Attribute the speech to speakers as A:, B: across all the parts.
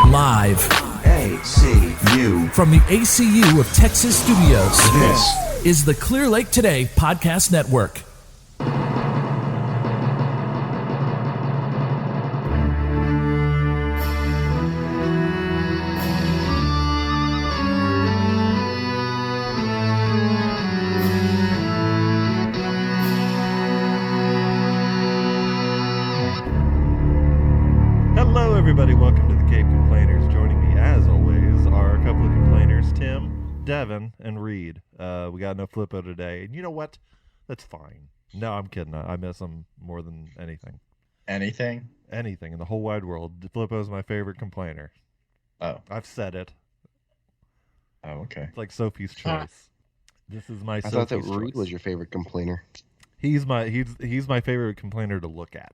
A: Live
B: ACU.
A: from the ACU of Texas Studios.
B: This
A: is the Clear Lake Today Podcast Network.
C: Hello, everybody. Welcome to the Cape Complainers. Joining me, as always, are a couple of complainers, Tim, Devin, and Reed. We got no Flippo today. And you know what? That's fine. No, I'm kidding. I miss him more than anything.
D: Anything?
C: Anything in the whole wide world. Flippo's my favorite complainer.
D: Oh.
C: I've said it.
D: Oh, okay.
C: It's like Sophie's Choice. This is my
E: I
C: Sophie's
E: thought that
C: Choice.
E: Reed was your favorite complainer.
C: He's my favorite complainer to look at.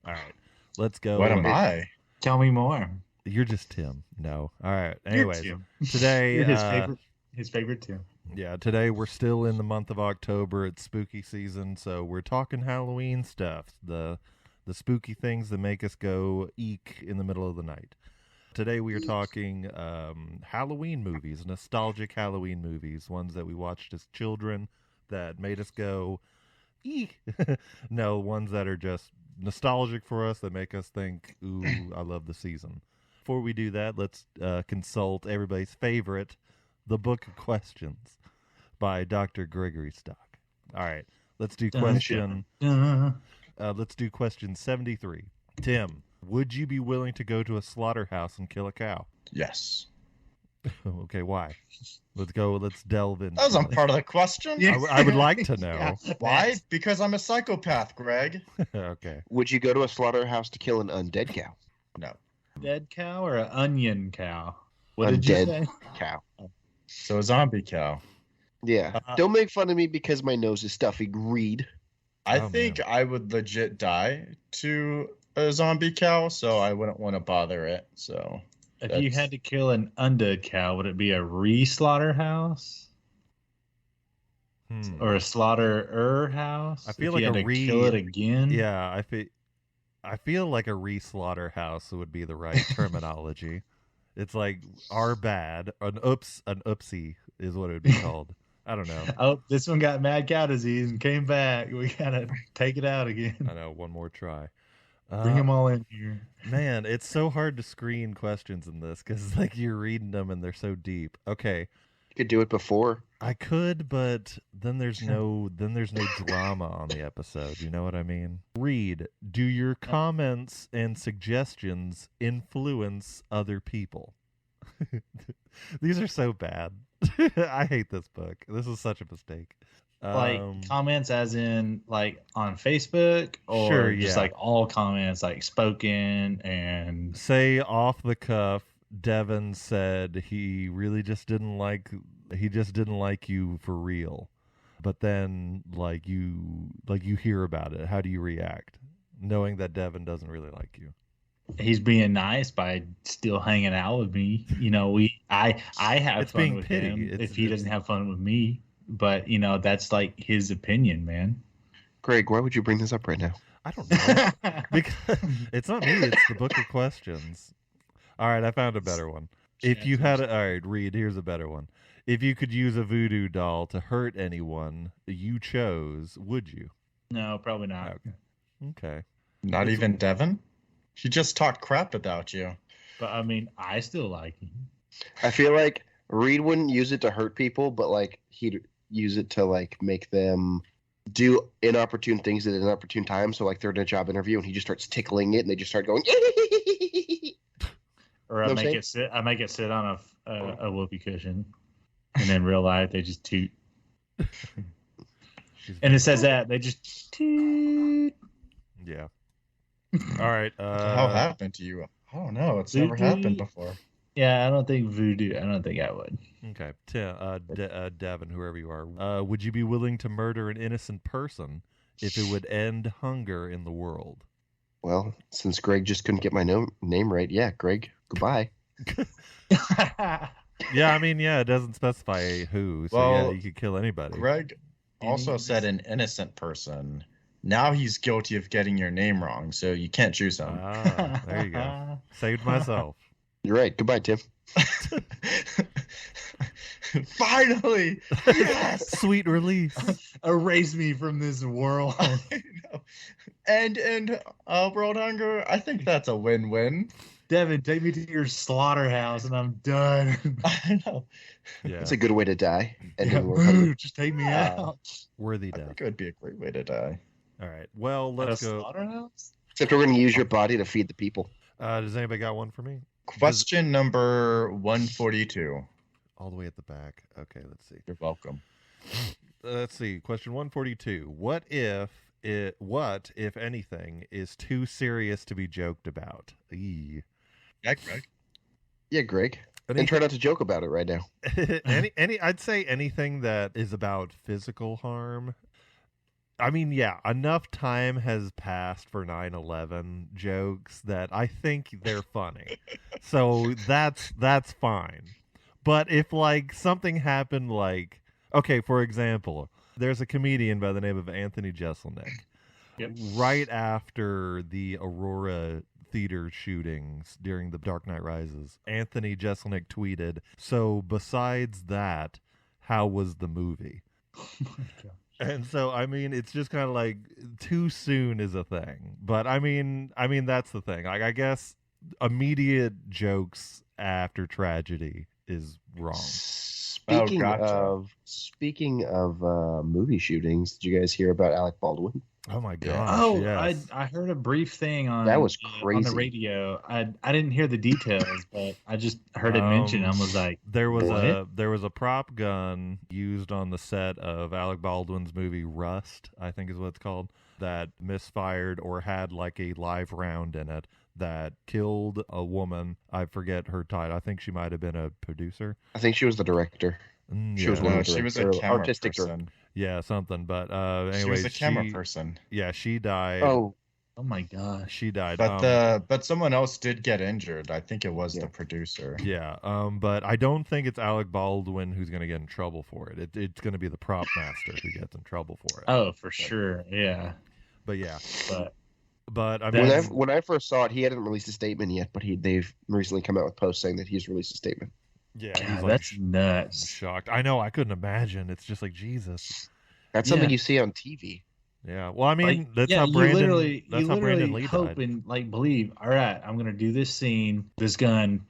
C: All right. Let's go.
D: What am I?
F: Tell me more.
C: You're just Tim. No. All right. Anyways,
F: You're Tim.
C: today
F: You're his favorite too.
C: Yeah, today we're still in the month of October. It's spooky season, so we're talking Halloween stuff, the spooky things that make us go eek in the middle of the night. Today we are talking Halloween movies, nostalgic Halloween movies, ones that we watched as children that made us go eek. No, ones that are just nostalgic for us that make us think, ooh, I love the season. Before we do that, let's consult everybody's favorite, The Book of Questions by Dr. Gregory Stock. All right, let's do question. Let's do question 73. Tim, would you be willing to go to a slaughterhouse and kill a cow?
D: Yes.
C: Okay, why? Let's go. Let's delve in.
D: That wasn't part of the question.
F: Yeah.
C: I would like to know.
D: Why? Because I'm a psychopath, Greg.
C: Okay.
E: Would you go to a slaughterhouse to kill an undead cow?
D: No.
F: Dead cow or an onion cow? What did you
E: Undead
F: say?
E: cow.
D: So a zombie cow.
E: Yeah. Don't make fun of me because my nose is stuffy. Reed.
D: I
C: Oh,
D: think
C: man.
D: I would legit die to a zombie cow, so I wouldn't want to bother it. So
F: If you had to kill an undead cow, would it be a re-slaughterhouse or a slaughterer house?
C: I feel
F: if
C: like
F: you had
C: a
F: to kill it again.
C: Yeah, I feel like a re-slaughterhouse would be the right terminology. It's like our bad, an oopsie is what it would be called. I don't know.
F: Oh, this one got mad cow disease and came back. We gotta take it out again.
C: I know. One more try.
F: Bring them all in here.
C: Man, it's so hard to screen questions in this because like you're reading them and they're so deep. Okay,
E: You could do it before.
C: I could, but then there's no drama on the episode. You know what I mean? Read. Do your comments and suggestions influence other people? These are so bad. I hate this book. This is such a mistake.
F: Like comments as in like on Facebook or
C: Sure,
F: just
C: yeah.
F: like all comments like spoken and
C: say off the cuff, Devin said he really just didn't like you for real. But then like you hear about it. How do you react knowing that Devin doesn't really like you?
F: he's being nice by still hanging out with me. You know, I have
C: It's
F: fun
C: being
F: with
C: pity.
F: him
C: It's
F: if he doesn't have fun with me. But you know, that's like his opinion, man.
E: Greg, why would you bring this up right now?
C: I don't know. Because it's not me, it's the Book of Questions. All right, I found a better one. If you had all right, Reed, here's a better one. If you could use a voodoo doll to hurt anyone you chose, would you?
F: No, probably not.
C: Okay.
D: Not even Devin? She just talked crap about you.
F: But I mean, I still like him.
E: I feel like Reed wouldn't use it to hurt people, but like he'd use it to like make them do inopportune things at an inopportune time. So like they're in a job interview and he just starts tickling it and they just start going.
F: Or I make it sit on a whoopee cushion, and in real life they just toot. And it says that they just toot.
C: Yeah. All right.
D: What the hell happened to you? I don't know. It's never happened before.
F: Yeah, I don't think voodoo. I don't think I would.
C: Okay. Devin, whoever you are, would you be willing to murder an innocent person if it would end hunger in the world?
E: Well, since Greg just couldn't get my name right, yeah, Greg, goodbye.
C: Yeah, I mean, yeah, it doesn't specify who, so
D: Well,
C: yeah, you could kill anybody.
D: Greg also said an innocent person. Now he's guilty of getting your name wrong, so you can't choose him.
C: Ah, there you go. Saved myself.
E: You're right. Goodbye, Tim.
D: Finally, yes.
C: Sweet release.
F: Erase me from this world.
D: I know. And world hunger. I think that's a win-win.
F: Devin, take me to your slaughterhouse and I'm done.
D: I know.
C: Yeah.
E: It's a good way to die. And
F: Yeah, boo, just take me out.
C: Worthy
D: I
C: death.
D: think it would be a great way to die.
C: All right. Well,
F: At a
C: let's go.
F: slaughterhouse?
E: Except we're going to use your body to feed the people.
C: Does anybody got one for me?
D: Question number 142.
C: All the way at the back. Okay, let's see.
D: You're welcome.
C: Let's see. Question 142. What, if anything, is too serious to be joked about? Eee.
D: Yeah, Greg.
E: Yeah, Greg. And try not to joke about it right now.
C: I'd say anything that is about physical harm. I mean, yeah, enough time has passed for 9/11 jokes that I think they're funny. So that's fine. But if like something happened like, okay, for example, there's a comedian by the name of Anthony Jeselnik.
F: Yep.
C: Right after the Aurora theater shootings during The Dark Knight Rises, Anthony Jeselnik tweeted, "So besides that, how was the movie?"
F: Oh my God.
C: And so, I mean, it's just kind of like too soon is a thing. But I mean, that's the thing. Like, I guess immediate jokes after tragedy is wrong.
E: Speaking
D: gotcha.
E: of movie shootings, did you guys hear about Alec Baldwin?
C: Oh my
E: Yeah.
C: gosh!
F: Oh,
C: yes.
F: I heard a brief thing on
E: That was
F: on
E: crazy.
F: the radio. I didn't hear the details, but I just heard it mentioned and was like,
C: there was
F: what?
C: a prop gun used on the set of Alec Baldwin's movie Rust, I think is what it's called, that misfired or had like a live round in it that killed a woman. I forget her title. I think she might have been a producer.
E: I think she was the director. She was
C: Yeah.
E: one
D: No,
E: of the
D: she was a
E: director-
D: camera
E: artistic director.
D: person.
C: Yeah, something. But anyway,
D: She was a camera person.
C: Yeah, she died.
E: Oh,
F: Oh my gosh.
C: She died.
D: But someone else did get injured. I think it was
E: Yeah.
D: the producer.
C: Yeah, but I don't think it's Alec Baldwin who's going to get in trouble for it. It's going to be the prop master who gets in trouble for it.
F: Oh, for sure. Yeah.
C: But yeah,
F: But
C: I mean,
E: when I first saw it, he hadn't released a statement yet, but they've recently come out with posts saying that he's released a statement.
C: yeah,
F: God,
C: he's like
F: that's nuts.
C: shocked. I know. I couldn't imagine. It's just like Jesus.
E: That's something
F: Yeah.
E: you see on TV.
C: Yeah. Well, I mean,
F: Like,
C: that's
F: yeah,
C: how
F: you
C: Brandon.
F: literally
C: Lee
F: hope
C: died.
F: and like believe. All right, I'm gonna do this scene. This gun.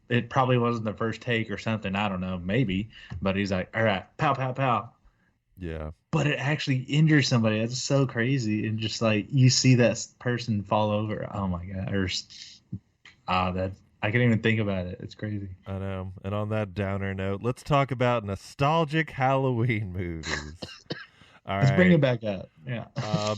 F: It probably wasn't the first take or something. I don't know. Maybe. But he's like, all right, pow, pow, pow.
C: Yeah.
F: But it actually injures somebody. That's so crazy. And just like you see that person fall over. Oh my god. That I can't even think about it. It's crazy.
C: I know. And on that downer note, let's talk about nostalgic Halloween movies. All
F: Let's bring
C: right.
F: it back up. Yeah.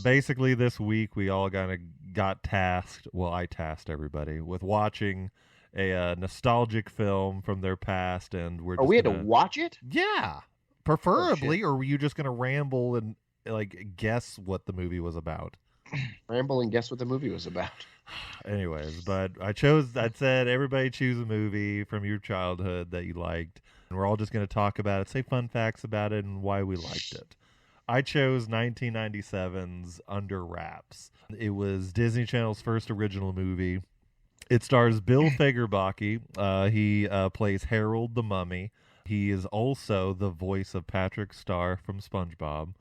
C: Basically, this week we all kind of got tasked. Well, I tasked everybody with watching a nostalgic film from their past, and we're.
E: Oh,
C: Just
E: we had to
C: gonna-
E: watch it?
C: Yeah, preferably, or were you just gonna ramble and like guess what the movie was about?
E: Ramble and guess what the movie was about.
C: Anyways, but I said everybody choose a movie from your childhood that you liked, and we're all just gonna talk about it, say fun facts about it, and why we liked it. I chose 1997's Under Wraps. It was Disney Channel's first original movie. It stars Bill Fagerbakke. He plays Harold the Mummy. He is also the voice of Patrick Star from SpongeBob.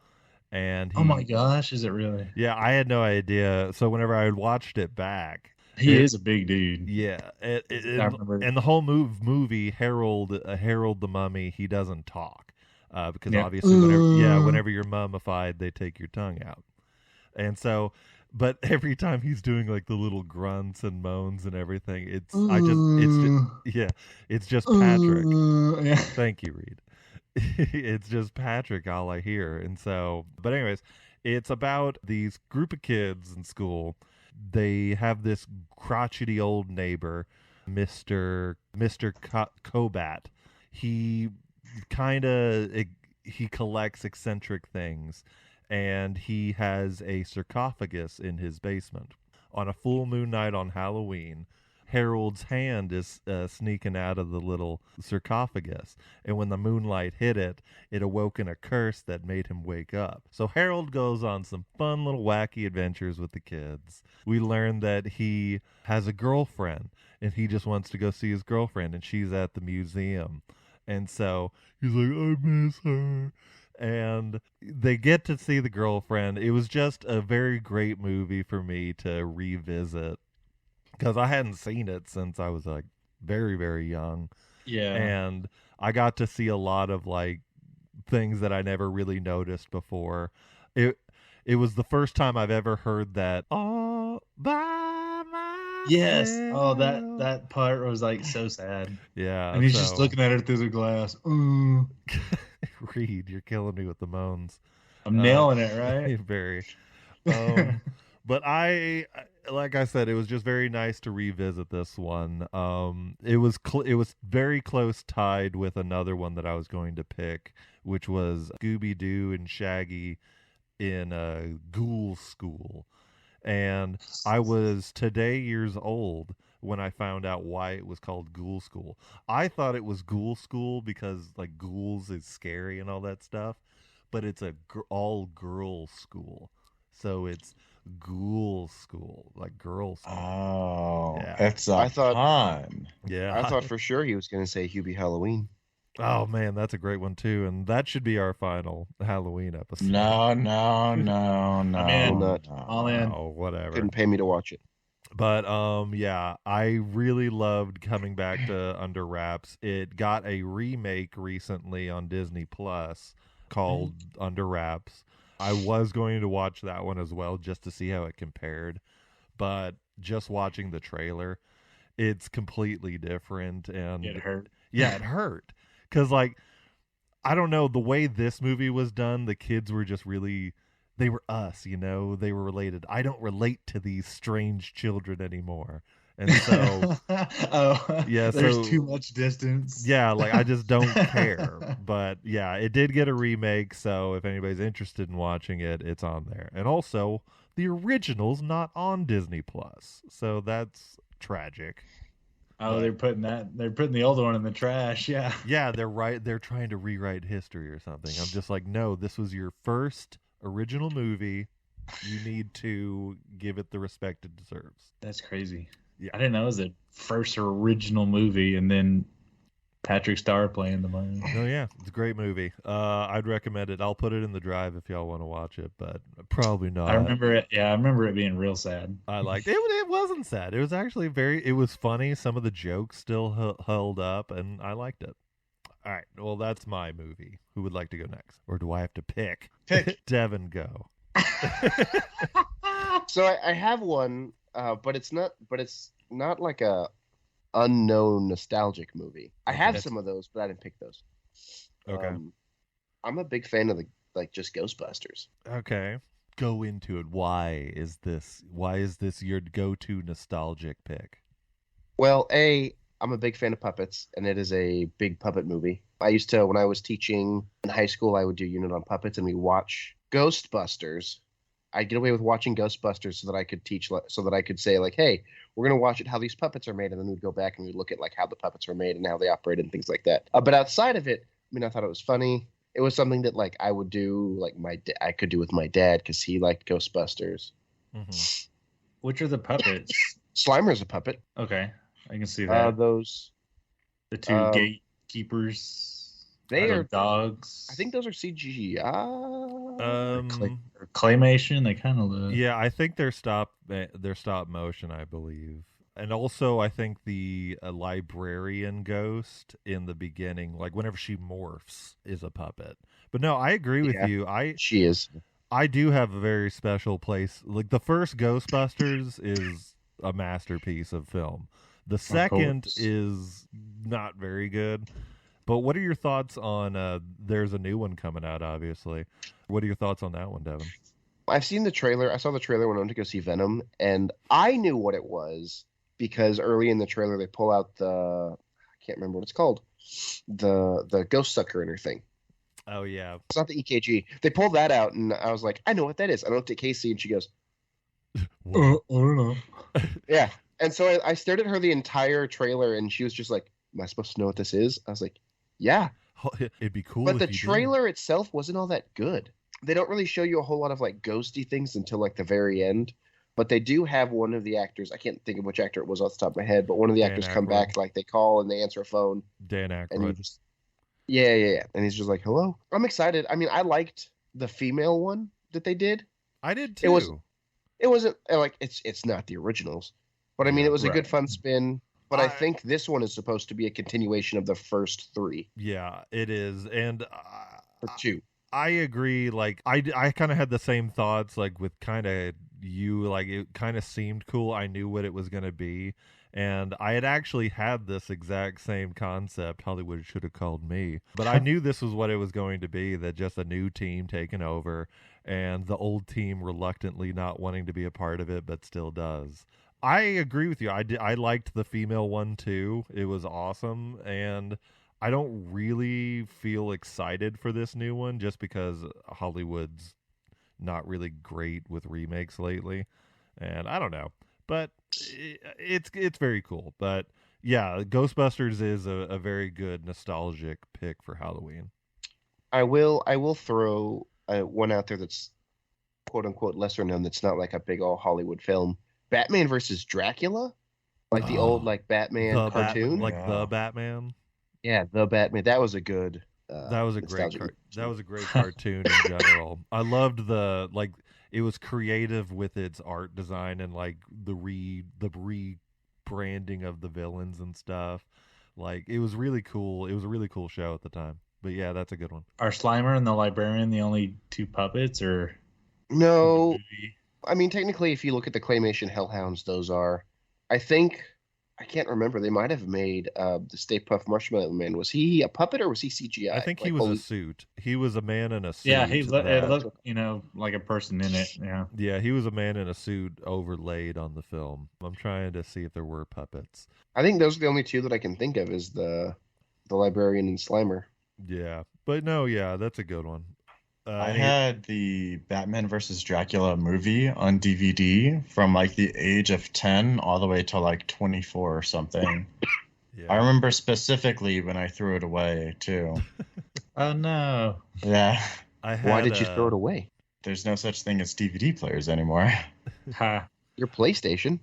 C: And
F: Oh my gosh, is it really?
C: Yeah, I had no idea. So whenever I had watched it back,
F: He is a big dude.
C: yeah,
F: I remember.
C: and the whole movie, Harold the Mummy, he doesn't talk because
F: Yeah.
C: obviously, whenever you're mummified, they take your tongue out, and so. But every time he's doing like the little grunts and moans and everything, it's just Patrick.
F: Yeah.
C: Thank you, Reed. It's just Patrick all I hear. And so, but anyways, it's about these group of kids in school. They have this crotchety old neighbor, Mr. Kobat. He he collects eccentric things, and he has a sarcophagus in his basement. On a full moon night on Halloween, Harold's hand is sneaking out of the little sarcophagus, and when the moonlight hit it, it awoken a curse that made him wake up. So Harold goes on some fun little wacky adventures with the kids. We learn that he has a girlfriend, and he just wants to go see his girlfriend, and she's at the museum. And so he's like, I miss her. And they get to see the girlfriend. It was just a very great movie for me to revisit because I hadn't seen it since I was like very, very young.
F: Yeah.
C: And I got to see a lot of like things that I never really noticed before. It was the first time I've ever heard that all by myself.
F: Yes. Oh, that part was like so sad.
C: Yeah.
F: And he's just looking at her through the glass.
C: Reed, you're killing me with the moans.
F: I'm nailing it, right?
C: Very. But like I said, it was just very nice to revisit this one. It was very close tied with another one that I was going to pick, which was Scooby-Doo and Shaggy in a Ghoul School. And I was today years old when I found out why it was called Ghoul School. I thought it was Ghoul School because like ghouls is scary and all that stuff, but it's a all girl school. So it's Ghoul School, like girl school.
D: Oh,
C: Yeah.
D: that's
E: I thought-
D: fun.
C: Yeah.
E: I thought for sure he was going to say Hubie Halloween.
C: Oh man, that's a great one too, and that should be our final Halloween episode.
D: No.
F: I'm in.
D: no.
F: All in.
C: Oh, whatever.
E: Couldn't pay me to watch it.
C: But yeah, I really loved coming back to Under Wraps. It got a remake recently on Disney Plus called Under Wraps. I was going to watch that one as well just to see how it compared, but just watching the trailer, it's completely different, and
F: It hurt.
C: yeah, it hurt. Because, like, I don't know, the way this movie was done, the kids were just really, they were us, you know? They were related. I don't relate to these strange children anymore. And so, yeah,
F: there's
C: so-
F: too much distance.
C: yeah, like, I just don't care. But, yeah, it did get a remake, so if anybody's interested in watching it, it's on there. And also, the original's not on Disney Plus, so that's tragic.
F: Oh, they're putting the old one in the trash. Yeah.
C: Yeah, they're trying to rewrite history or something. I'm just like, no, this was your first original movie. You need to give it the respect it deserves.
F: That's crazy.
C: Yeah.
F: I didn't know it was the first original movie, and then Patrick Starr playing the movie.
C: Oh yeah, it's a great movie. I'd recommend it. I'll put it in the drive if y'all want to watch it, but probably not.
F: I remember it. Yeah, I remember it being real sad.
C: I liked it. It wasn't sad. It was actually it was funny. Some of the jokes still held up, and I liked it. All right. Well, that's my movie. Who would like to go next? Or do I have to pick?
D: Pick.
C: Devin, go.
E: So I have one, but it's not like a unknown nostalgic movie. I have some of those, but I didn't pick those.
C: Okay.
E: I'm a big fan of just Ghostbusters.
C: Okay. Go into it. Why is this your go-to nostalgic pick?
E: Well, I'm a big fan of puppets, and it is a big puppet movie. I used to, when I was teaching in high school, I would do unit on puppets, and we watch Ghostbusters. I'd get away with watching Ghostbusters so that I could teach, so that I could say, like, hey, we're going to watch it how these puppets are made, and then we'd go back and we'd look at, like, how the puppets were made and how they operated and things like that. But outside of it, I mean, I thought it was funny. It was something that, like, I would do, like, I could do with my dad because he liked Ghostbusters.
C: Mm-hmm.
F: Which are the puppets?
E: Slimer's a puppet.
F: Okay, I can see that.
E: Those
F: The two gatekeepers.
E: They are
F: dogs.
E: I think those are CGI.
F: Or claymation. They kind of look.
C: Yeah, I think they're stop motion, I believe. And also, I think the librarian ghost in the beginning, like whenever she morphs, is a puppet. But no, I agree with you.
E: She is.
C: I do have a very special place. Like the first Ghostbusters is a masterpiece of film. The second is not very good. But what are your thoughts on? There's a new one coming out, obviously. What are your thoughts on that one, Devin?
E: I've seen the trailer. I saw the trailer when I went to go see Venom, and I knew what it was because early in the trailer they pull out I can't remember what it's called, the ghost sucker inner thing.
C: Oh yeah,
E: it's not the EKG. They pulled that out, and I was like, I know what that is. I looked at Casey, and she goes,
F: I don't know.
E: Yeah. And so I stared at her the entire trailer, and she was just like, am I supposed to know what this is? I was like, yeah.
C: It'd be cool.
E: But
C: if
E: the
C: you
E: trailer itself wasn't all that good. They don't really show you a whole lot of like ghosty things until like the very end. But they do have one of the actors. I can't think of which actor it was off the top of my head, but one of the
C: Dan
E: actors come
C: Aykroyd.
E: back, like they call and they answer a phone,
C: Dan
E: and he
C: Aykroyd.
E: just yeah, and he's just like, "Hello." I'm excited. I mean, I liked the female one that they did.
C: I did too.
E: It wasn't like it's not the originals, but I mean,
C: Yeah,
E: it was a good
D: right.
E: fun spin. But I
C: I-
E: think this one is supposed to be a continuation of the first 3
C: Yeah, it is. And
E: or 2.
C: I agree. Like, I kind of had the same thoughts, like, with kind of you. Like, it kind of seemed cool. I knew what it was going to be. And I had actually had this exact same concept. Hollywood should have called me. But I knew this was what it was going to be, that just a new team taking over and the old team reluctantly not wanting to be a part of it, but still does. I agree with you. I liked the female one, too. It was awesome. And I don't really feel excited for this new one just because Hollywood's not really great with remakes lately. And I don't know. But it's very cool. But yeah, Ghostbusters is a very good nostalgic pick for Halloween.
E: I will throw one out there that's quote unquote lesser known. That's not like a big old Hollywood film. Batman versus Dracula, like the old like Batman
C: The
E: cartoon.
C: the Batman.
E: Yeah, the Batman. That was a good.
C: That was a great
E: nostalgic-
C: that was a great cartoon in general. I loved it was creative with its art design and like the rebranding of the villains and stuff. Like, it was really cool. It was a really cool show at the time. But yeah, that's a good one.
F: Are Slimer and the Librarian the only 2 puppets, or
E: No, I mean technically, if you look at the claymation Hellhounds, those are. I think I can't remember. They might have made the Stay Puft Marshmallow Man. Was he a puppet or was he CGI?
C: I think he
E: Like,
C: was
E: holy-
C: a suit. He was a man in a suit.
F: yeah, it
C: that-
F: looked like a person in it. Yeah,
C: Yeah, he was a man in a suit overlaid on the film. I'm trying to see if there were puppets.
E: I think those are the only 2 that I can think of. Is the Librarian and Slimer.
C: Yeah, but no, yeah, that's a good one.
D: I
C: any-
D: had the Batman versus Dracula movie on DVD from like the age of 10 all the way to like 24 or something.
C: yeah.
D: I remember specifically when I threw it away too.
F: oh no,
D: Yeah,
C: I had,
E: Why did you throw it away?
D: there's no such thing as DVD players anymore.
F: ha,
E: Your PlayStation.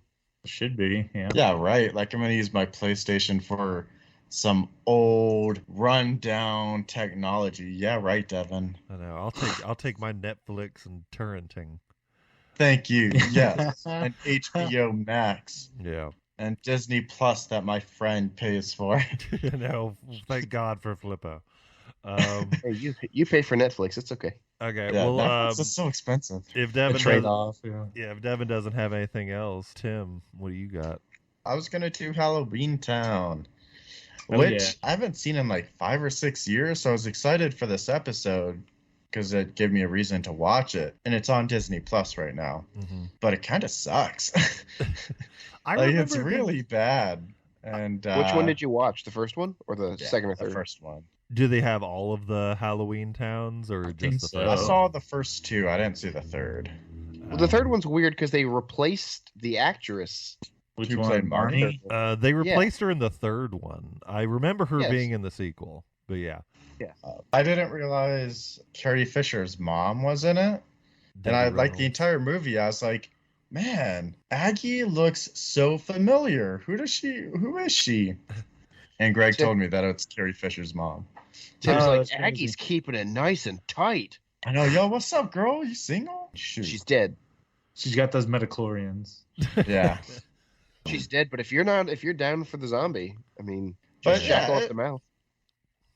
F: should be. Yeah,
D: Yeah, right. Like, I'm gonna use my PlayStation for some old rundown technology. Yeah, right, Devin.
C: I know. I'll take my Netflix and torrenting.
D: Thank you. Yes, and HBO Max
C: Yeah.
D: and Disney Plus that my friend pays for.
C: You know, thank God for Flippo.
E: Hey, you pay for Netflix. It's okay.
C: Okay,
D: Yeah,
C: well,
D: Netflix is so expensive.
C: if
F: the
C: Devin
F: trade
C: doesn't,
F: off. Yeah.
C: yeah, if Devin doesn't have anything else, Tim, what do you got?
D: I was gonna do Halloweentown,
F: Oh,
D: which
F: yeah.
D: I haven't seen in like 5 or 6 years, so I was excited for this episode because it gave me a reason to watch it, and it's on Disney Plus right now.
C: Mm-hmm.
D: But it kind of sucks.
C: I
D: Like,
C: remember
D: it's really bad. And
E: Which one did you watch? The first one or the
D: yeah,
E: second or
D: the
E: third?
D: first one.
C: Do they have all of the Halloween towns or
F: think
C: just the
F: so.
D: I
C: first?
D: saw the first 2. I didn't see the third.
E: Well, the third one's weird because they replaced the actress.
F: Which
D: Who
F: one?
D: played Martha?
F: Marnie?
C: They replaced her in the third one. I remember her
E: Yes.
C: being in the sequel, but yeah.
D: I didn't realize Carrie Fisher's mom was in it. And I like the entire movie. I was like, man, Aggie looks so familiar. Who is she? And Greg told me that it's Carrie Fisher's mom.
E: Tim's
F: Oh,
E: like,
F: that's crazy.
E: Aggie's keeping it nice and tight.
D: I know, yo, what's up, girl? You single? Shoot.
E: She's dead.
F: She's got those metachlorians.
D: Yeah.
E: She's dead. But if you're down for the zombie, I mean,
D: But
E: just jackal
D: yeah,
E: off the mouth.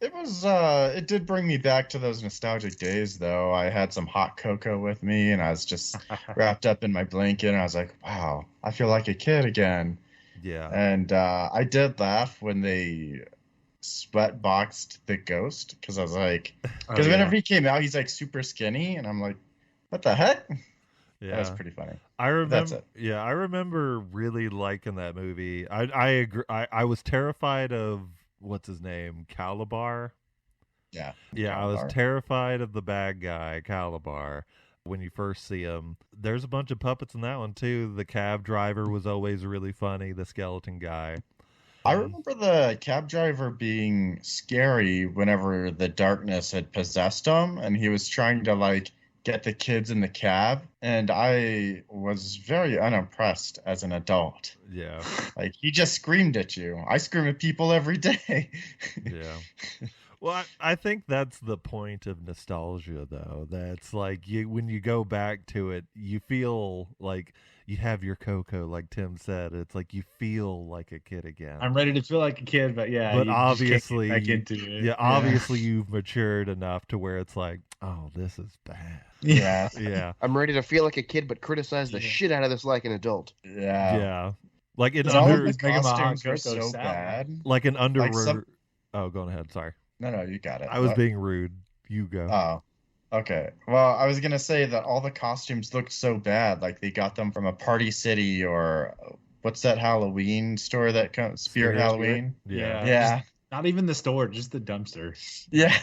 D: it did bring me back to those nostalgic days, though. I had some hot cocoa with me, and I was just wrapped up in my blanket, and I was like, wow, I feel like a kid again.
C: Yeah.
D: And I did laugh when they sweat boxed the ghost, because I was like, because whenever he came out, he's like super skinny, and I'm like, what the heck?
C: Yeah.
D: That was pretty funny.
C: I remember.
D: That's it.
C: Yeah, I remember really liking that movie. I agree. I was terrified of what's his name, Calabar.
D: Yeah.
C: Yeah, I was
D: Calabar.
C: terrified of the bad guy, Calabar. When you first see him, there's a bunch of puppets in that one too. The cab driver was always really funny. The skeleton guy.
D: I remember the cab driver being scary whenever the darkness had possessed him, and he was trying to like get the kids in the cab, and I was very unimpressed as an adult.
C: Yeah.
D: Like, he just screamed at you. I scream at people every day.
C: Yeah. Well, I think that's the point of nostalgia, though. That's like when you go back to it, you feel like you have your Coco, like Tim said. It's like you feel like a kid again.
F: I'm ready to feel like a kid, but yeah,
C: But
F: you
C: obviously,
F: just can't get back into it.
C: yeah, obviously you've matured enough to where it's like, oh, this is bad.
D: Yeah.
C: Yeah.
E: I'm ready to feel like a kid, but criticize the
F: Yeah.
E: shit out of this like an adult.
D: Yeah.
C: Yeah. Like in
D: All of
C: under,
D: the
F: Make 'em a hot
D: costumes were
F: cocoa
D: so
F: salad.
D: bad.
C: like an under.
D: like some-
C: Oh, go ahead. Sorry,
D: No, you got it.
C: I was
D: What?
C: being rude. You go.
D: Oh, okay. Well, I was gonna say that all the costumes looked so bad. Like they got them from a Party City or what's that Halloween store that comes? Spirit Halloween.
C: Yeah.
D: Yeah.
F: Just not even the store, just the dumpster.
D: Yeah.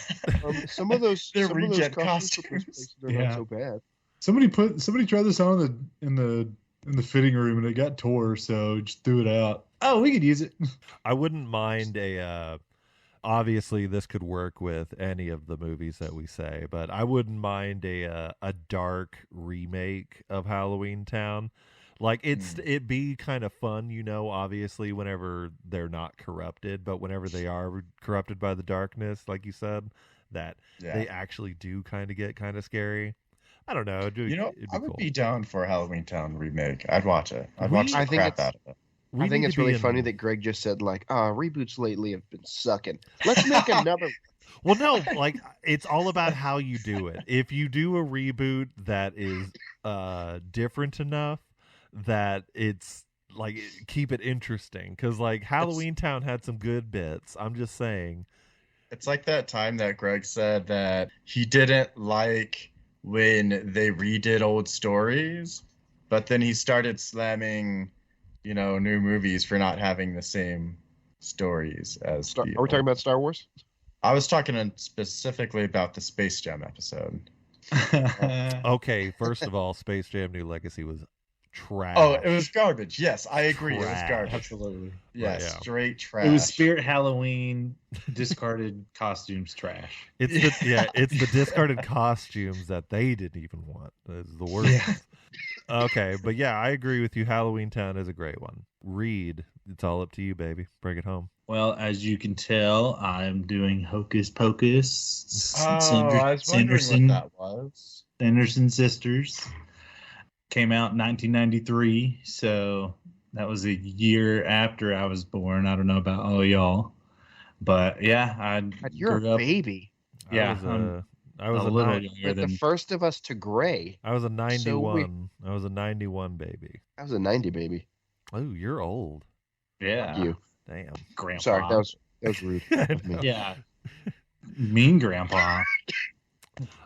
E: Some of those,
D: They're
E: some of those
D: reject
E: costumes for
D: costumes.
E: places, they're
F: Yeah.
E: not so bad.
G: Somebody tried this on in the fitting room and it got tore, so just threw it out. Oh, we could use it.
C: I wouldn't mind obviously this could work with any of the movies that we say, but I wouldn't mind a dark remake of Halloweentown. Like it'd be kind of fun, obviously whenever they're not corrupted, but whenever they are corrupted by the darkness, like you said, that they actually do kind of get kind of scary. I don't know. It'd
D: I
C: be
D: would
C: cool.
D: be down for a Halloweentown remake. I'd watch it. I'd watch the
E: I think
D: crap
E: it's-
D: out of it.
C: We
E: I think
C: need
E: it's
C: to be
E: really
C: in-
E: funny that Greg just said like, reboots lately have been sucking. Let's make another.
C: Well, no, like it's all about how you do it. If you do a reboot that is different enough that it's like keep it interesting, because like Halloweentown had some good bits. I'm just saying.
D: It's like that time that Greg said that he didn't like when they redid old stories, but then he started slamming, new movies for not having the same stories as
E: Are we talking about Star Wars?
D: I was talking specifically about the Space Jam episode.
C: Okay, first of all, Space Jam: New Legacy was trash.
D: Oh, it was garbage. Yes, I agree. It was
C: Trash.
D: garbage.
F: Absolutely.
D: Yeah,
C: Right, yeah.
D: straight trash.
F: It was Spirit Halloween, discarded costumes, trash.
C: It's the discarded costumes that they didn't even want. Is the worst.
F: Yeah.
C: Okay, but yeah, I agree with you. Halloweentown is a great one. Reed, it's all up to you, baby. Bring it home.
F: Well, as you can tell, I'm doing Hocus Pocus.
D: Oh, I was wondering what that was.
F: Sanderson Sisters. Came out in 1993, so that was a year after I was born. I don't know about all y'all, but yeah,
E: You're
F: grew
E: a
F: up.
E: baby.
F: Yeah,
C: I was
F: a
C: a
F: little
C: nine-
F: younger
E: You're the
F: than.
E: first of us to gray.
C: I was a
E: So
C: 91. I was a 91 baby.
E: I was a 90 baby.
C: Oh, you're old.
F: Yeah,
E: You.
C: Damn.
F: grandpa.
E: Sorry, that was rude. of me.
F: Yeah, mean grandpa.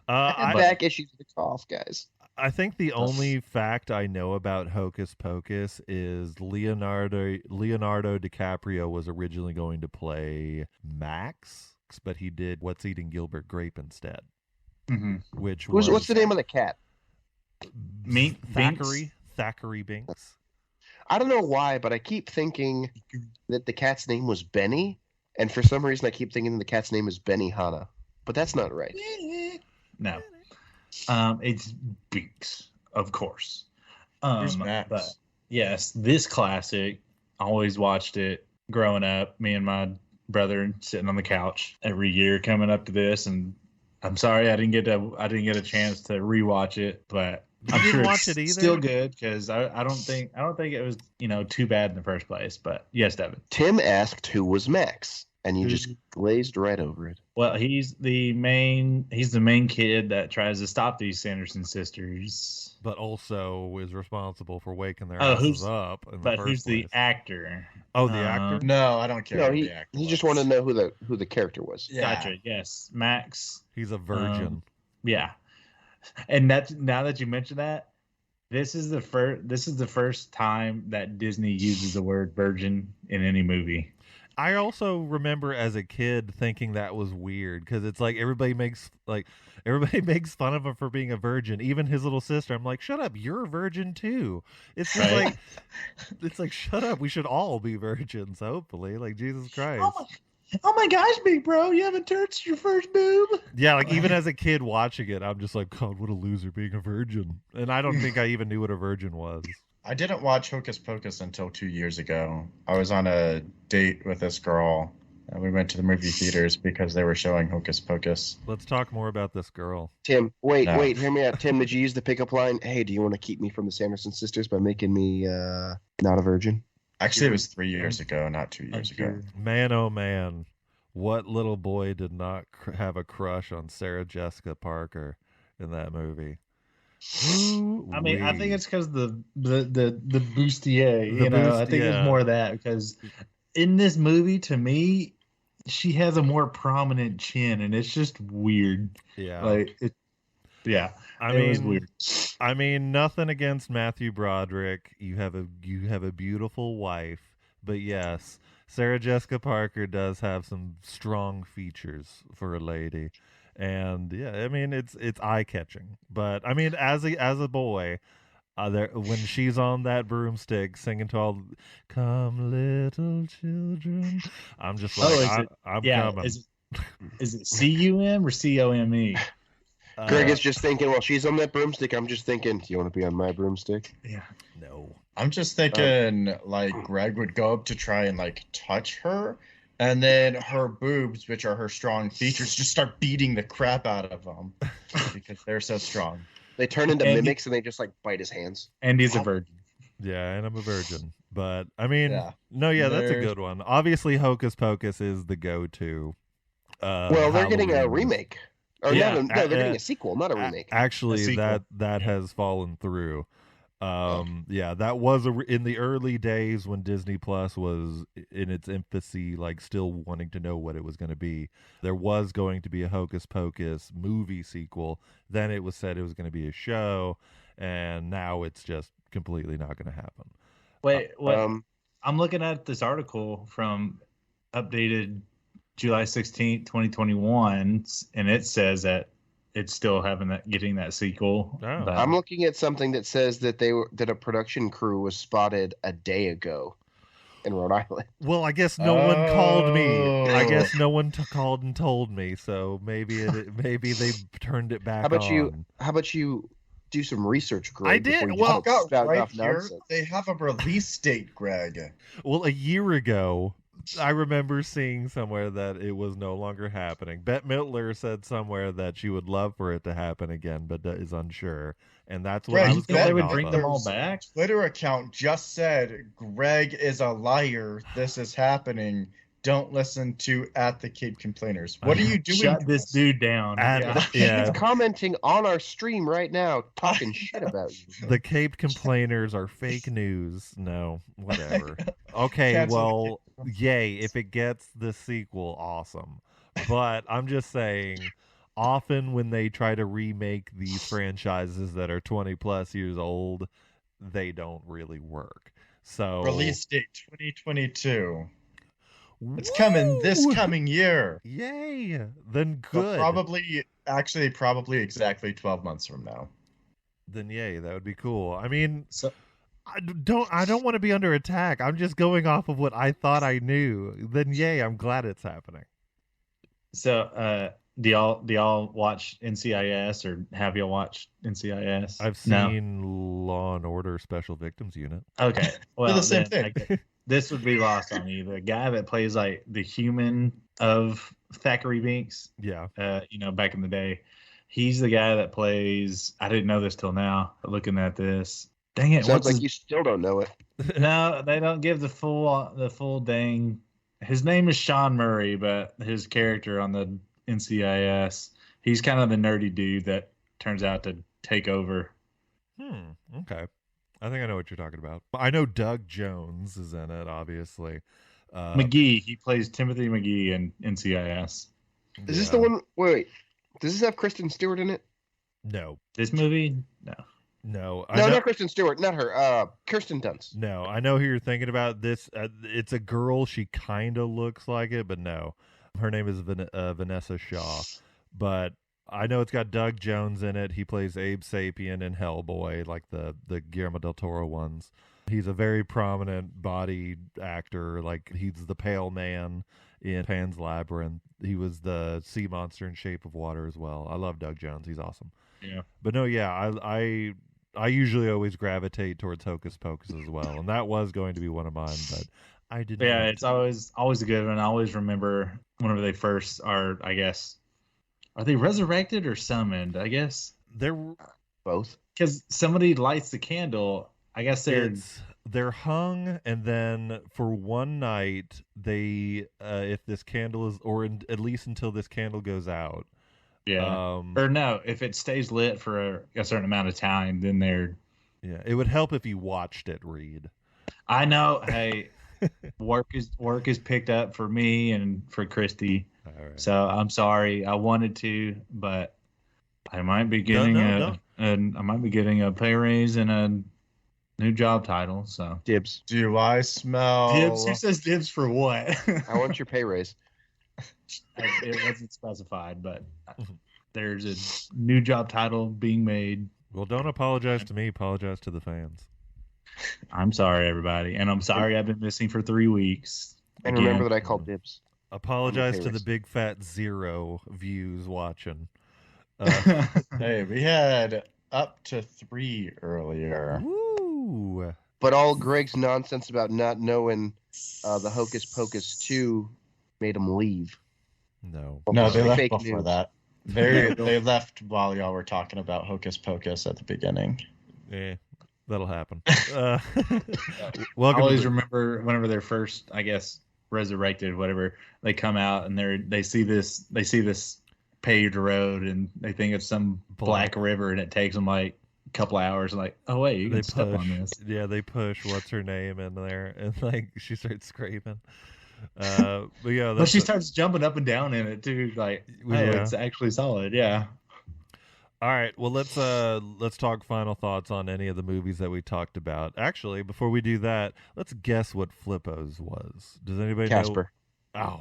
E: I have back issues with the cough, guys.
C: I think the only fact I know about Hocus Pocus is Leonardo DiCaprio was originally going to play Max, but he did What's Eating Gilbert Grape instead,
F: Mm-hmm.
C: which was
E: What's the name of the cat?
C: Thackeray Binks.
E: I don't know why, but I keep thinking that the cat's name was Benny, and for some reason I keep thinking the cat's name is Benny Hanna, but that's not right.
F: No, it's Binks, of course.
D: Who's Max?
F: But yes, this classic. Always watched it growing up. Me and my brother sitting on the couch every year, coming up to this, and I'm sorry I didn't get a chance to rewatch it, but
C: You
F: I'm
C: didn't
F: sure
C: watch
F: it's
C: it either?
F: still good because I don't think it was too bad in the first place. But yes, Devin.
E: Tim asked who was Max, and you just
F: Who's-
E: glazed right over it.
F: Well, he's the main kid that tries to stop these Sanderson sisters.
C: But also is responsible for waking their
F: Oh,
C: asses
F: who's-
C: up. In
F: But
C: the
F: who's
C: first
F: the
C: place.
F: actor?
C: Oh, the actor?
D: No, I don't care.
E: No,
D: who
E: he
D: the actor
E: just
D: was.
E: wanted to know who the character was.
D: Yeah.
F: Gotcha. Yes, Max.
C: He's a virgin.
F: Yeah, and that's now that you mention that, this is the first time that Disney uses the word virgin in any movie.
C: I also remember as a kid thinking that was weird because it's like everybody makes fun of him for being a virgin, even his little sister. I'm like, shut up, you're a virgin too. It's just
F: Right.
C: like, it's like, shut up, we should all be virgins. Hopefully, like Jesus Christ.
F: Oh my gosh, big bro, you haven't touched your first boob?
C: Yeah, like even as a kid watching it, I'm just like, God, what a loser being a virgin. And I don't think I even knew what a virgin was.
D: I didn't watch Hocus Pocus until 2 years ago. I was on a date with this girl, and we went to the movie theaters because they were showing Hocus Pocus.
C: Let's talk more about this girl.
E: Tim, wait,
D: No.
E: hear me out. Tim, did you use the pickup line? Hey, do you want to keep me from the Sanderson sisters by making me not a virgin?
D: Actually, it was 3 years ago, not 2 years ago.
C: Man, oh man, what little boy did not have a crush on Sarah Jessica Parker in that movie?
F: I mean, I think it's because the bustier,
C: The
F: I think
C: yeah.
F: it's more that because in this movie, to me, she has a more prominent chin, and it's just weird.
C: Yeah.
F: Like, it was weird.
C: I mean, nothing against Matthew Broderick. You have a beautiful wife, but yes, Sarah Jessica Parker does have some strong features for a lady. And yeah, I mean it's eye catching, but I mean as a boy, when she's on that broomstick singing to all, "Come little children," I'm just like, I'm coming.
F: Is it CUM or COME?
E: Greg is just thinking, while she's on that broomstick, I'm just thinking, do you want to be on my broomstick?
F: Yeah.
C: No.
D: I'm just thinking, like, Greg would go up to try and, like, touch her, and then her boobs, which are her strong features, just start beating the crap out of them because they're so strong.
E: They turn into mimics and they just like bite his hands.
F: And he's a virgin.
C: Yeah, and I'm a virgin. But I mean,
D: Yeah.
C: That's a good one. Obviously, Hocus Pocus is the go-to.
E: Well, they're getting a
C: Halloween.
E: remake. Or
C: Yeah,
E: they're getting a sequel, not a remake.
C: Actually, that has fallen through. Yeah, that was in the early days when Disney Plus was in its infancy, like still wanting to know what it was going to be. There was going to be a Hocus Pocus movie sequel. Then it was said it was going to be a show, and now it's just completely not going to happen.
F: Wait, what? I'm looking at this article from updated July 16th, 2021, and it says that it's still getting that sequel.
C: Oh.
E: I'm looking at something that says that that a production crew was spotted a day ago in Rhode Island.
C: Well, I guess no one called me. I guess no one called and told me. So maybe they turned it back.
E: How about you do some research, Greg?
C: I did.
E: Well,
D: Right here, they have a release date, Greg.
C: Well, a year ago, I remember seeing somewhere that it was no longer happening. Bette Midler said somewhere that she would love for it to happen again, but is unsure. And that's what
D: Greg,
C: I was
F: they would
C: going
F: bring
C: off
F: them
C: of.
F: all back.
D: Twitter account just said Greg is a liar. This is happening. Don't listen to @the Cape Complainers. What are you doing?
F: Shut this dude down.
C: Yeah.
E: He's commenting on our stream right now, talking shit about you.
C: The Cape Complainers are fake news. No, whatever. Okay,
D: Cancel
C: well, yay. If it gets the sequel, awesome. But I'm just saying, often when they try to remake these franchises that are 20 plus years old, they don't really work. So
D: Release date 2022. It's coming this coming year.
C: Yay! Then
D: So
C: good.
D: probably exactly 12 months from now.
C: Then yay, that would be cool. I mean,
F: So-
C: I don't want to be under attack. I'm just going off of what I thought I knew. Then yay, I'm glad it's happening.
F: So, do y'all watch NCIS, or have y'all watched NCIS?
C: I've seen Law and Order Special Victims Unit.
F: Okay, well,
D: the same
F: then,
D: thing.
F: this would be lost on you. The guy that plays like the human of Thackeray Binks,
C: Yeah.
F: Back in the day, he's the guy that plays. I didn't know this till now. Looking at this, dang it!
E: Sounds like you still don't know it.
F: No, they don't give the full dang. His name is Sean Murray, but his character on the NCIS, he's kind of the nerdy dude that turns out to take over.
C: Okay. I think I know what you're talking about. I know Doug Jones is in it, obviously.
F: McGee, he plays Timothy McGee in NCIS.
E: Is this the one? Wait, does this have Kristen Stewart in it?
C: No.
F: This movie, no.
C: No.
E: No, not Kristen Stewart, not her. Kirsten Dunst.
C: No, I know who you're thinking about. This, it's a girl. She kind of looks like it, but no. Her name is Vanessa Shaw. But I know it's got Doug Jones in it. He plays Abe Sapien in Hellboy, like the Guillermo del Toro ones. He's a very prominent body actor. Like, he's the pale man in Pan's Labyrinth. He was the sea monster in Shape of Water as well. I love Doug Jones. He's awesome.
F: Yeah.
C: But no, yeah, I usually always gravitate towards Hocus Pocus as well, and that was going to be one of mine, but I didn't.
F: Yeah, it's always a good one. I always remember whenever they first are, I guess, are they resurrected or summoned? I guess
C: They're
E: Both.
F: because somebody lights the candle. I guess
C: they're hung, and then for one night they if this candle is, at least until this candle goes out.
F: Yeah. Or no, if it stays lit for a certain amount of time, then they're.
C: Yeah, it would help if you watched it, Reed.
F: I know. Hey, work is picked up for me and for Christy.
C: All right.
F: So I'm sorry. I wanted to, but I might be getting I might be getting a pay raise and a new job title. So
E: Dibs.
D: Do I smell?
G: Dibs? Who says dibs for what?
E: I want your pay raise.
F: it wasn't specified, but there's a new job title being made.
C: Well, don't apologize to me. Apologize to the fans.
F: I'm sorry, everybody, and I'm sorry I've been missing for 3 weeks.
E: And
F: Again.
E: remember that I called dibs.
C: Apologize to the
E: raise.
C: big fat 0 views watching.
D: Hey, we had up to 3 earlier.
C: Woo!
E: But all Greg's nonsense about not knowing the Hocus Pocus 2 made him leave.
C: No.
D: No, they left
E: Fake
D: before
E: news.
D: that. They left while y'all were talking about Hocus Pocus at the beginning.
C: Yeah, that'll happen.
F: I
C: Welcome.
F: always remember whenever they're first, I guess, resurrected, whatever. They come out and they see this paved road, and they think it's some black river, and it takes them like a couple hours. Like, oh wait, you can step on this.
C: Yeah, they push what's her name in there, and like she starts screaming. But yeah,
F: But she starts jumping up and down in it too. Like, oh,
C: Yeah.
F: it's actually solid. Yeah.
C: All right, well let's talk final thoughts on any of the movies that we talked about. Actually, before we do that, let's guess what Flippo's was. Does anybody
E: Casper.
C: know?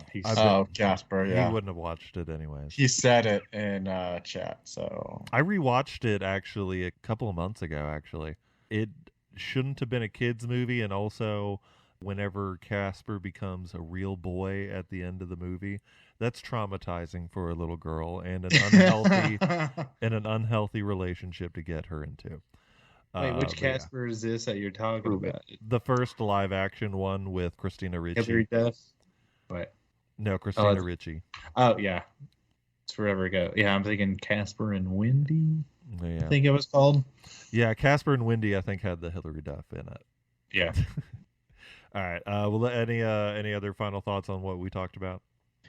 D: Casper, yeah.
C: He wouldn't have watched it anyways.
D: He said it in chat, so
C: I rewatched it actually a couple of months ago. Actually, it shouldn't have been a kids movie, and also whenever Casper becomes a real boy at the end of the movie, that's traumatizing for a little girl and an unhealthy relationship to get her into.
F: Wait, which
C: but yeah.
F: Casper is this that you're talking about?
C: The first live action one with Christina Ricci.
F: Hillary Duff? What?
C: No, Christina
F: it's-
C: Ricci.
F: Oh yeah, it's forever ago. Yeah, I'm thinking Casper and Wendy. I
C: Yeah,
F: think it was called.
C: yeah. Casper and Wendy, I think, had the Hillary Duff in it.
F: Yeah.
C: All right. Well, any other final thoughts on what we talked about?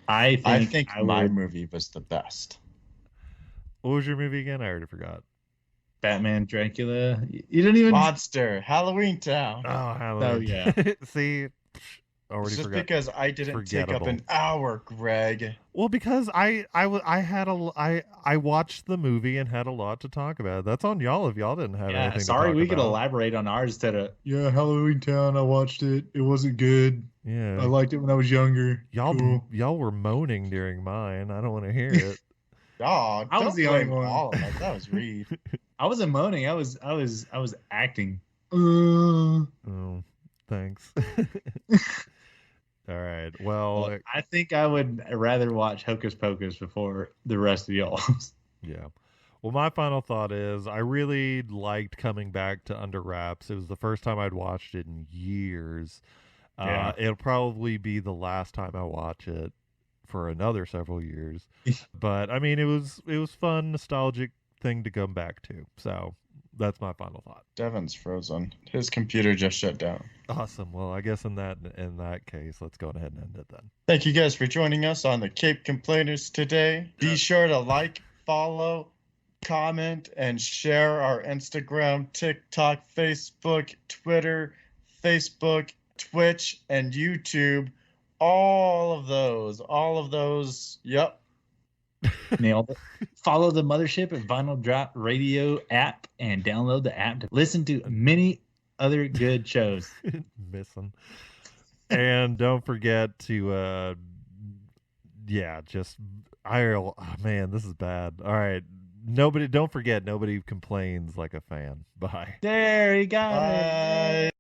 D: I think my
F: would-
D: movie was the best.
C: What was your movie again? I already forgot.
F: Batman Dracula. You didn't even.
D: Monster, Halloweentown.
C: Oh, Halloween.
F: yeah.
C: See, already
D: It's just
C: forgot.
D: because I didn't take up
C: Forgettable.
D: an hour, Greg.
C: Well, because I watched the movie and had a lot to talk about. That's on y'all if y'all didn't have
F: Yeah,
C: anything.
F: sorry,
C: to talk
F: we could
C: about.
F: elaborate on ours instead of.
G: Yeah, Halloweentown. I watched it. It wasn't good.
C: Yeah,
G: I liked it when I was younger.
C: y'all
G: Cool.
C: y'all were moaning during mine. I don't want to hear it.
D: Dog,
G: I was
D: don't
G: the only
D: blame
G: one.
D: all of us. That was Reed.
F: I wasn't moaning. I was acting.
C: Oh, thanks. All right. Well,
F: I think I would rather watch Hocus Pocus before the rest of y'all.
C: yeah. Well, my final thought is I really liked coming back to Under Wraps. It was the first time I'd watched it in years.
F: Yeah.
C: It'll probably be the last time I watch it for another several years. But I mean, it was fun, nostalgic thing to come back to. So that's my final thought.
D: Devin's frozen. His computer just shut down.
C: Awesome. Well, I guess in that case, let's go ahead and end it then.
D: Thank you guys for joining us on the Cape Complainers today. Be sure to like, follow, comment, and share our Instagram, TikTok, Facebook, Twitter, Twitch, and YouTube. All of those. Yep.
F: Nailed it. Follow the Mothership and Vinyl Drop Radio app and download the app to listen to many other good shows.
C: Missing. And don't forget to oh man, this is bad. All right. Don't forget, nobody complains like a fan. Bye.
F: There you go.
D: Bye.